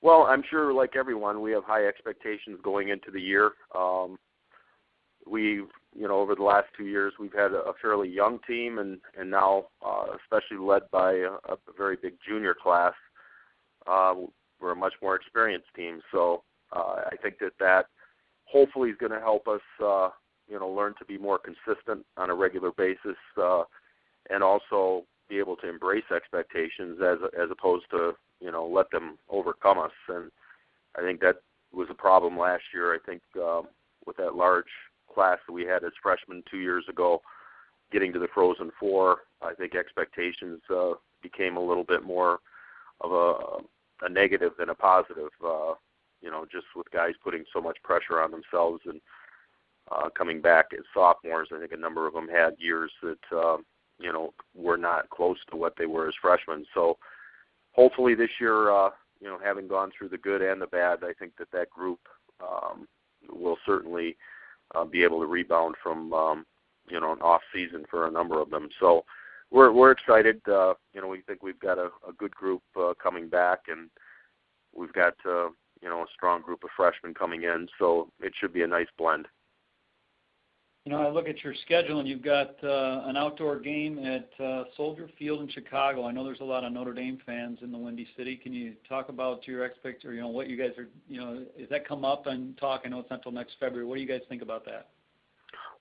Well, I'm sure, like everyone, we have high expectations going into the year. We've, over the last 2 years, we've had a fairly young team, and now, especially led by a very big junior class, we're a much more experienced team. So I think that hopefully is going to help us, learn to be more consistent on a regular basis, and also be able to embrace expectations as opposed to, let them overcome us. And I think that was a problem last year. I think with that large class that we had as freshmen 2 years ago, getting to the Frozen Four, I think expectations became a little bit more of a negative than a positive, just with guys putting so much pressure on themselves and coming back as sophomores. I think a number of them had years that, were not close to what they were as freshmen. So hopefully this year, having gone through the good and the bad, I think that group will certainly be able to rebound from, an off season for a number of them. So we're excited. We think we've got a good group coming back, and we've got, a strong group of freshmen coming in. So it should be a nice blend. I look at your schedule, and you've got an outdoor game at Soldier Field in Chicago. I know there's a lot of Notre Dame fans in the Windy City. Can you talk about your what you guys are, is that come up and talk? I know it's not until next February. What do you guys think about that?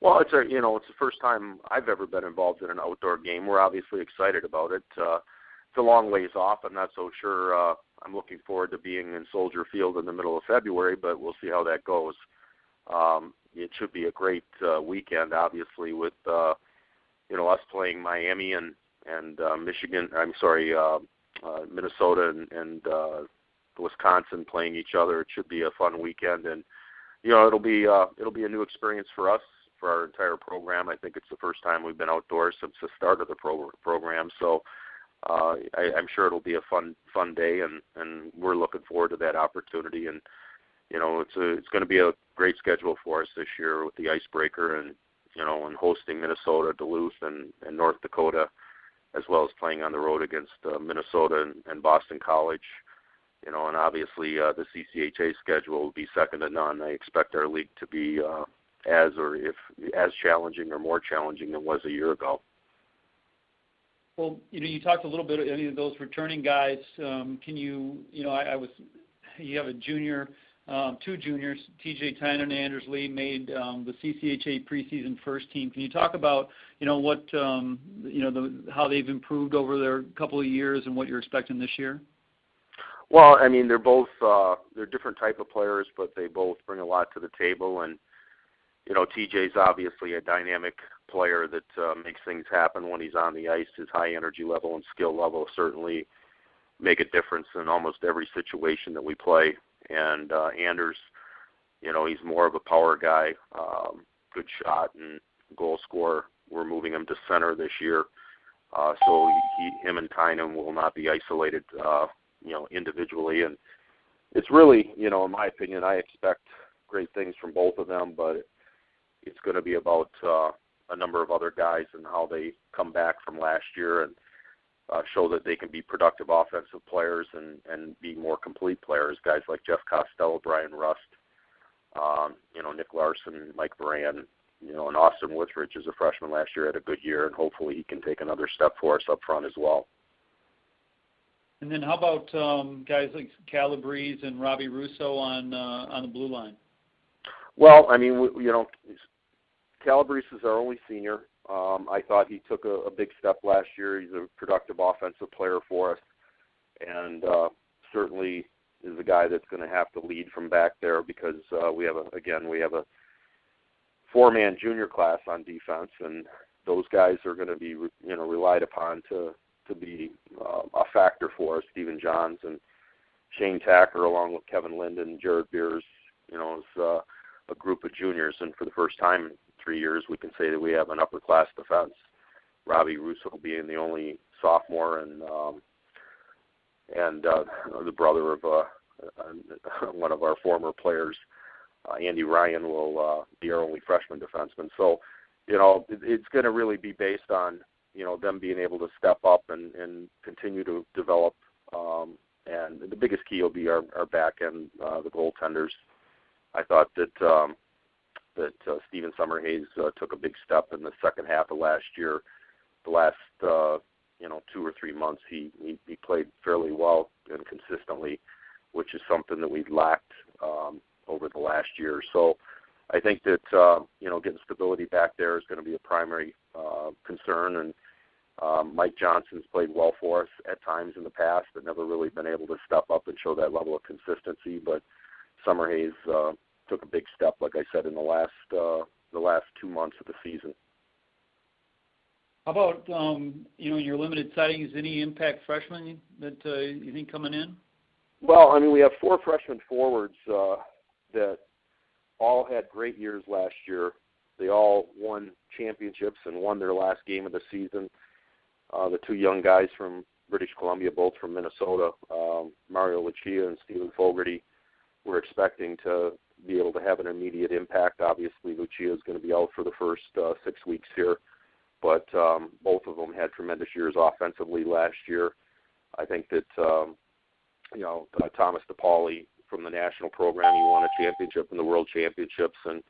Well, it's the first time I've ever been involved in an outdoor game. We're obviously excited about it. It's a long ways off. I'm not so sure. I'm looking forward to being in Soldier Field in the middle of February, but we'll see how that goes. It should be a great weekend, obviously, with us playing Miami and Michigan. Minnesota and Wisconsin playing each other. It should be a fun weekend, and it'll be a new experience for us, for our entire program. I think it's the first time we've been outdoors since the start of the program. So I'm sure it'll be a fun day, and we're looking forward to that opportunity. And it's going to be a great schedule for us this year with the icebreaker and hosting Minnesota, Duluth, and North Dakota, as well as playing on the road against Minnesota and Boston College. And obviously the CCHA schedule will be second to none. I expect our league to be as challenging or more challenging than it was a year ago. Well, you talked a little bit of those returning guys. Can you, you have a junior. Two juniors, TJ Tynan and Anders Lee, made the CCHA preseason first team. Can you talk about, what, how they've improved over their couple of years and what you're expecting this year? Well, I mean, they're both they're different type of players, but they both bring a lot to the table. And TJ's obviously a dynamic player that makes things happen when he's on the ice. His high energy level and skill level certainly make a difference in almost every situation that we play. And Anders, he's more of a power guy, good shot and goal scorer. We're moving him to center this year, so him and Tynan will not be isolated, individually. And it's really, in my opinion, I expect great things from both of them, but it's going to be about a number of other guys and how they come back from last year and show that they can be productive offensive players and be more complete players. Guys like Jeff Costello, Brian Rust, Nick Larson, Mike Moran, and Austin Withridge as a freshman last year had a good year, and hopefully he can take another step for us up front as well. And then how about guys like Calabrese and Robbie Russo on the blue line? Well, I mean, Calabrese is our only senior. I thought he took a big step last year. He's a productive offensive player for us, and certainly is a guy that's going to have to lead from back there because we have a four-man junior class on defense, and those guys are going to be relied upon to be a factor for us. Stephen Johns and Shane Tacker, along with Kevin Linden and Jared Beers, is a group of juniors, and for the first time in 3 years, we can say that we have an upper-class defense. Robbie Russo being the only sophomore, and the brother of one of our former players, Andy Ryan, will be our only freshman defenseman. So, it's going to really be based on them being able to step up and continue to develop And the biggest key will be our back end, the goaltenders. I thought that Stephen Summerhays took a big step in the second half of last year. The last 2 or 3 months, he played fairly well and consistently, which is something that we've lacked over the last year. So I think that getting stability back there is going to be a primary concern. And Mike Johnson's played well for us at times in the past, but never really been able to step up and show that level of consistency. But Summerhays took a big step, like I said, in the last 2 months of the season. How about in your limited sightings, any impact freshmen that you think coming in? Well, I mean, we have 4 freshman forwards that all had great years last year. They all won championships and won their last game of the season. The 2 young guys from British Columbia, both from Minnesota, Mario Lucia and Stephen Fogarty, we're expecting to be able to have an immediate impact. Obviously, Lucia is going to be out for the first 6 weeks here, but both of them had tremendous years offensively last year. I think that, Thomas DePauli from the national program, he won a championship in the World Championships, and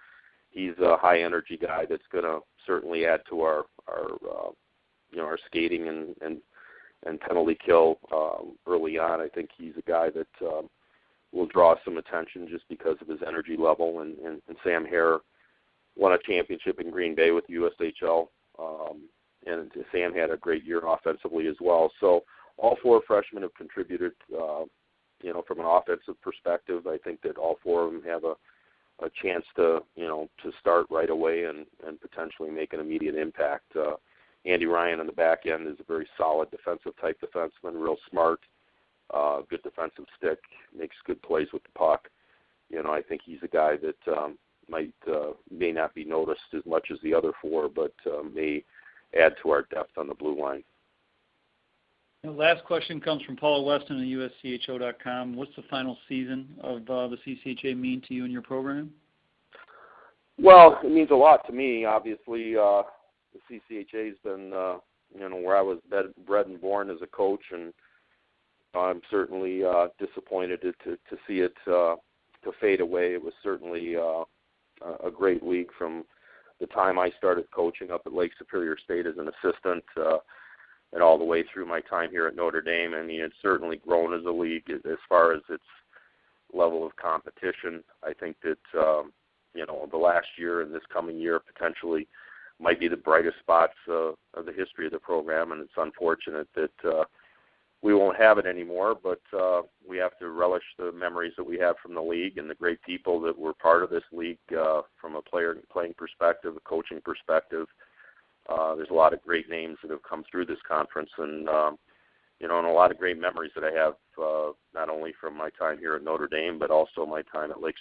he's a high-energy guy that's going to certainly add to our skating and penalty kill early on. I think he's a guy that will draw some attention just because of his energy level. And Sam Hare won a championship in Green Bay with USHL, and Sam had a great year offensively as well. So all 4 freshmen have contributed, from an offensive perspective. I think that all 4 of them have a chance to start right away and potentially make an immediate impact. Andy Ryan on the back end is a very solid defensive-type defenseman, real smart, good defensive stick, makes good plays with the puck. I think he's a guy that may not be noticed as much as the other 4, but may add to our depth on the blue line. The last question comes from Paula Weston at USCHO.com. What's the final season of the CCHA mean to you and your program? Well, it means a lot to me. Obviously, the CCHA has been, where I was bred and born as a coach, and I'm certainly disappointed to see it to fade away. It was certainly a great league from the time I started coaching up at Lake Superior State as an assistant and all the way through my time here at Notre Dame. I mean, it's certainly grown as a league as far as its level of competition. I think that, the last year and this coming year potentially might be the brightest spots of the history of the program, and it's unfortunate that we won't have it anymore, but we have to relish the memories that we have from the league and the great people that were part of this league from a playing perspective, a coaching perspective. There's a lot of great names that have come through this conference, and and a lot of great memories that I have not only from my time here at Notre Dame, but also my time at Lake